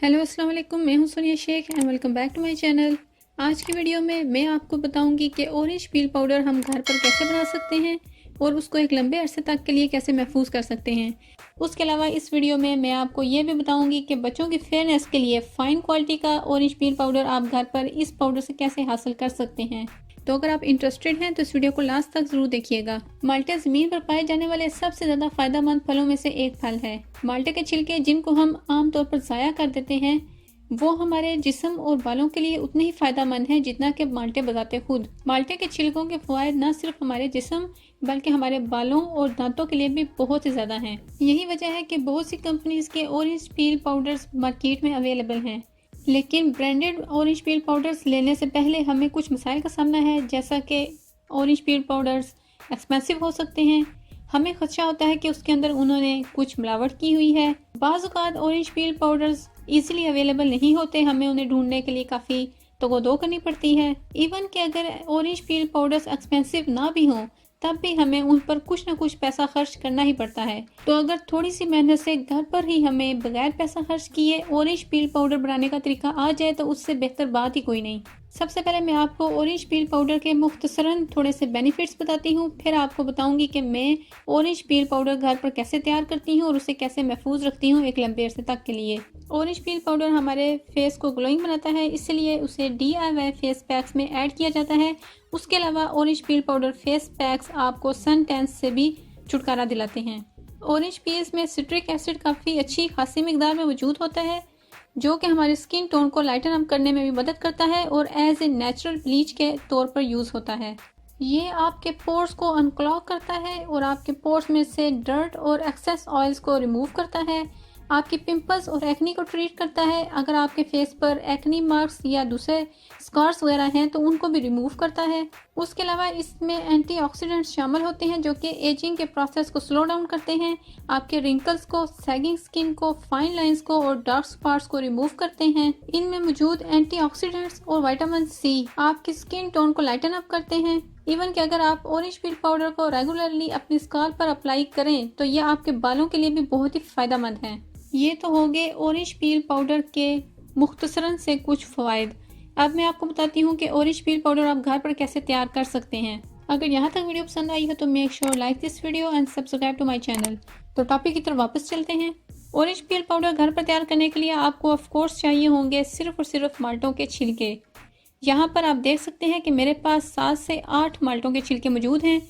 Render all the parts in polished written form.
Hello अस्सलाम वालेकुम, मैं हूं Sonia Shaikh and welcome back to my channel. आज की वीडियो में मैं आपको बताऊंगी कि ऑरेंज पील पाउडर हम घर पर कैसे बना सकते हैं और उसको एक लंबे अरसे तक के लिए कैसे महफूज कर सकते हैं। उसके अलावा इस वीडियो में मैं आपको ये भी बताऊंगी कि बच्चों की फेयरनेस के लिए फ़ाइन क्वालिटी का ऑरेंज पील पाउडर आप घर पर इस पाउडर से कैसे हासिल कर सकते हैं। तो अगर आप इंटरेस्टेड हैं तो इस वीडियो को लास्ट तक जरूर देखिएगा। माल्टे जमीन पर पाए जाने वाले सबसे ज्यादा फायदेमंद फलों में से एक फल है। माल्टे के छिलके जिनको हम आमतौर पर ज़ाया कर देते हैं वो हमारे जिस्म और बालों के लिए उतने ही फायदेमंद हैं जितना कि माल्टे बताते खुद। माल्टे के छिलकों के फायदे न सिर्फ हमारे जिस्म बल्कि हमारे बालों और दांतों के लिए भी बहुत ही ज्यादा हैं। यही वजह है कि बहुत सी कंपनीज के ऑरेंज पील पाउडर्स मार्केट में अवेलेबल हैं, लेकिन ब्रांडेड ऑरेंज पील पाउडर्स लेने से पहले हमें कुछ मसाइल का सामना है, जैसा कि ऑरेंज पील पाउडर्स एक्सपेंसिव हो सकते हैं। हमें खदशा होता है कि उसके अंदर उन्होंने कुछ मिलावट की हुई है। बाज़ औक़ात orange peel powders easily available नहीं होते, हमें उन्हें ढूंढने के लिए काफ़ी तगोदो करनी पड़ती है। इवन कि अगर ऑरेंज पील पाउडर्स एक्सपेंसिव ना भी हों तब भी हमें उन पर कुछ ना कुछ पैसा खर्च करना ही पड़ता है। तो अगर थोड़ी सी मेहनत से घर पर ही हमें बगैर पैसा खर्च किए ऑरेंज पील पाउडर बनाने का तरीका आ जाए तो उससे बेहतर बात ही कोई नहीं। सबसे पहले मैं आपको ऑरेंज पील पाउडर के मुख्तसरन थोड़े से बेनिफिट्स बताती हूँ, फिर आपको बताऊंगी कि मैं ऑरेंज पील पाउडर घर पर कैसे तैयार करती हूँ और उसे कैसे महफूज रखती हूँ एक लंबे अरसे तक के लिए। ऑरेंज पील पाउडर हमारे फेस को ग्लोइंग बनाता है, इसलिए उसे DIY फेस पैक्स में ऐड किया जाता है। उसके अलावा orange peel powder face packs आपको सन टैन से भी छुटकारा दिलाते हैं। ऑरेंज पील्स में सिट्रिक एसिड काफ़ी अच्छी खासी मिकदार में मौजूद होता है, जो कि हमारे स्किन टोन को लाइटन अप करने में भी मदद करता है और एज ए नेचुरल ब्लीच के तौर पर यूज़ होता है। ये आपके पोर्स को अनक्लॉग करता है और आपके पोर्स में से डर्ट और एक्सेस ऑयल्स को रिमूव करता है। आपकी पिंपल्स और एक्नी को ट्रीट करता है। अगर आपके फेस पर एक्नी मार्क्स या दूसरे स्कार्स वगैरह हैं तो उनको भी रिमूव करता है। उसके अलावा इसमें एंटीऑक्सीडेंट्स शामिल होते हैं जो कि एजिंग के प्रोसेस को स्लो डाउन करते हैं, आपके रिंकल्स को, सैगिंग स्किन को, फाइन लाइंस को और डार्क स्पॉट्स को रिमूव करते हैं। इनमें मौजूद एंटीऑक्सीडेंट्स और विटामिन C आपकी स्किन टोन को लाइटन अप करते हैं। इवन कि अगर आप ऑरेंज पील पाउडर को रेगुलरली अपनी स्काल्प पर अप्लाई करें तो यह आपके बालों के लिए भी बहुत ही फायदेमंद है। ये तो हो गए ऑरेंज पील पाउडर के मुख्तसरन से कुछ फ़वाइद। अब मैं आपको बताती हूँ कि ऑरेंज पील पाउडर आप घर पर कैसे तैयार कर सकते हैं। अगर यहाँ तक वीडियो पसंद आई हो तो make sure like this video and subscribe to my channel. तो टॉपिक की तरफ वापस चलते हैं। ऑरेंज पील पाउडर घर पर तैयार करने के लिए आपको ऑफ कोर्स चाहिए होंगे सिर्फ और सिर्फ माल्टों के छिलके। यहाँ पर आप देख सकते हैं कि मेरे पास 7 से 8 माल्टों के छिलके मौजूद हैं।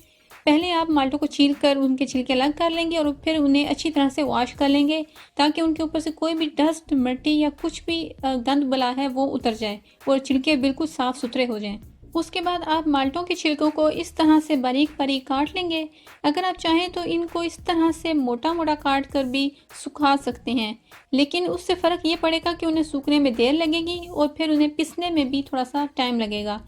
पहले आप माल्टों को छील कर उनके छिलके अलग कर लेंगे और फिर उन्हें अच्छी तरह से वॉश कर लेंगे ताकि उनके ऊपर से कोई भी डस्ट, मिट्टी या कुछ भी गंद बला है वो उतर जाए और छिलके बिल्कुल साफ़ सुथरे हो जाएं। उसके बाद आप माल्टों के छिलकों को इस तरह से बारीक बारीक काट लेंगे। अगर आप चाहें तो इनको इस तरह से मोटा मोटा काट कर भी सुखा सकते हैं, लेकिन उससे फ़र्क ये पड़ेगा कि उन्हें सूखने में देर लगेगी और फिर उन्हें पिसने में भी थोड़ा सा टाइम लगेगा।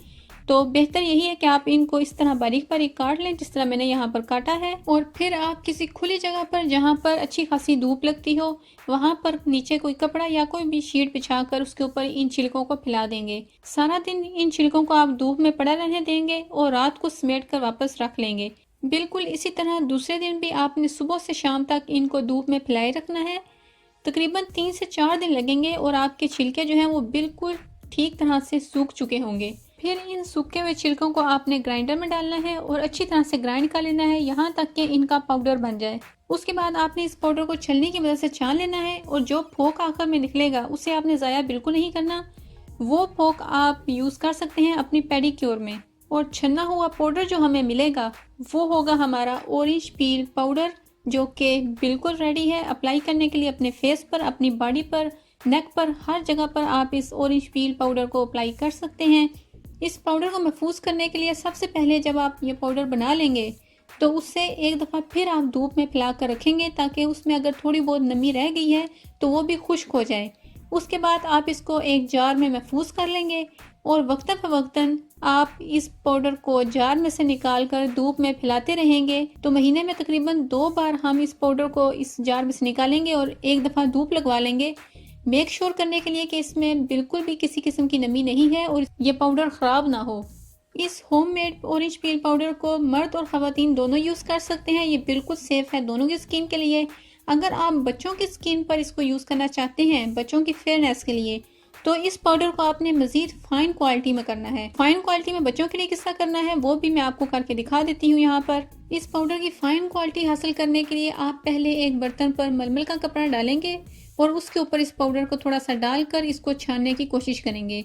तो बेहतर यही है कि आप इनको इस तरह बारीक बारीक काट लें जिस तरह मैंने यहाँ पर काटा है, और फिर आप किसी खुली जगह पर जहाँ पर अच्छी खासी धूप लगती हो वहाँ पर नीचे कोई कपड़ा या कोई भी शीट बिछाकर उसके ऊपर इन छिलकों को फैला देंगे। सारा दिन इन छिलकों को आप धूप में पड़ा रहने देंगे और रात को समेट कर वापस रख लेंगे। बिल्कुल इसी तरह दूसरे दिन भी आपने सुबह से शाम तक इनको धूप में फैलाए रखना है। तकरीबन 3 से 4 दिन लगेंगे और आपके छिलके जो हैं वो बिल्कुल ठीक तरह से सूख चुके होंगे। फिर इन सूखे हुए छिलकों को आपने ग्राइंडर में डालना है और अच्छी तरह से ग्राइंड कर लेना है यहाँ तक कि इनका पाउडर बन जाए। उसके बाद आपने इस पाउडर को छलनी की मदद से छान लेना है और जो फोक आखिर में निकलेगा उसे आपने ज़ाया बिल्कुल नहीं करना। वो फोक आप यूज़ कर सकते हैं अपनी पेडिक्योर में। और छना हुआ पाउडर जो हमें मिलेगा वो होगा हमारा ऑरेंज पील पाउडर, जो कि बिल्कुल रेडी है अप्लाई करने के लिए अपने फेस पर, अपनी बॉडी पर, नेक पर, हर जगह पर आप इस ऑरेंज पील पाउडर को अप्लाई कर सकते हैं। इस पाउडर को महफूज करने के लिए सबसे पहले जब आप ये पाउडर बना लेंगे तो उससे एक दफ़ा फिर आप धूप में फैला कर रखेंगे ताकि उसमें अगर थोड़ी बहुत नमी रह गई है तो वो भी खुश्क हो जाए। उसके बाद आप इसको एक जार में महफूज कर लेंगे और वक्तन फ़वक्तन आप इस पाउडर को जार में से निकाल कर धूप में फैलाते रहेंगे। तो महीने में तकरीबन 2 बार हम इस पाउडर को इस जार में से निकालेंगे और एक दफ़ा धूप लगवा लेंगे, मेक श्योर करने के लिए कि इसमें बिल्कुल भी किसी किस्म की नमी नहीं है और ये पाउडर ख़राब ना हो। इस होममेड ऑरेंज पील पाउडर को मर्द और ख़वातीन दोनों यूज़ कर सकते हैं। ये बिल्कुल सेफ़ है दोनों की स्किन के लिए। अगर आप बच्चों की स्किन पर इसको यूज़ करना चाहते हैं बच्चों की फेयरनेस के लिए, तो इस पाउडर को आपने मज़ीद फाइन क्वालिटी में करना है। फाइन क्वालिटी में बच्चों के लिए किस तरह करना है वो भी मैं आपको करके दिखा देती हूँ यहाँ पर। इस पाउडर की फाइन क्वालिटी हासिल करने के लिए आप पहले एक बर्तन पर मलमल का कपड़ा डालेंगे और उसके ऊपर इस पाउडर को थोड़ा सा डालकर इसको छानने की कोशिश करेंगे।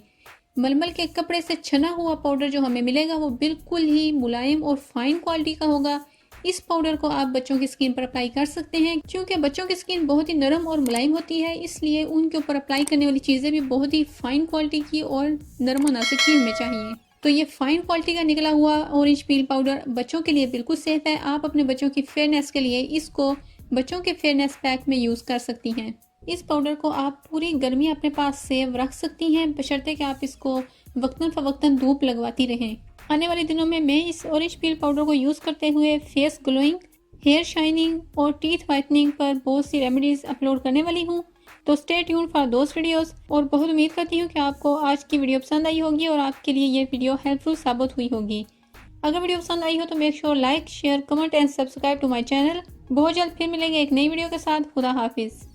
मलमल के कपड़े से छना हुआ पाउडर जो हमें मिलेगा वो बिल्कुल ही मुलायम और फाइन क्वालिटी का होगा। इस पाउडर को आप बच्चों की स्किन पर अप्लाई कर सकते हैं। क्योंकि बच्चों की स्किन बहुत ही नरम और मुलायम होती है, इसलिए उनके ऊपर अप्लाई करने वाली चीज़ें भी बहुत ही फाइन क्वालिटी की और नरम और नाजुक ही हमें चाहिए। तो ये फाइन क्वालिटी का निकला हुआ ऑरेंज पील पाउडर बच्चों के लिए बिल्कुल सेफ है। आप अपने बच्चों की फेयरनेस के लिए इसको बच्चों के फेयरनेस पैक में यूज़ कर सकती हैं। इस पाउडर को आप पूरी गर्मी अपने पास सेव रख सकती हैं, बशर्ते कि आप इसको वक्तन फ़वक्तन धूप लगवाती रहें। आने वाले दिनों में मैं इस ऑरेंज पील पाउडर को यूज़ करते हुए फेस ग्लोइंग, हेयर शाइनिंग और टीथ वाइटनिंग पर बहुत सी रेमेडीज़ अपलोड करने वाली हूँ। तो stay tune for those videos. और बहुत उम्मीद करती हूँ कि आपको आज की वीडियो पसंद आई होगी और आपके लिए ये वीडियो हेल्पफुल साबित हुई होगी। अगर वीडियो पसंद आई हो तो make sure like, share, comment and subscribe to my channel. बहुत जल्द फिर मिलेंगे एक नई वीडियो के साथ। खुदा हाफिज़।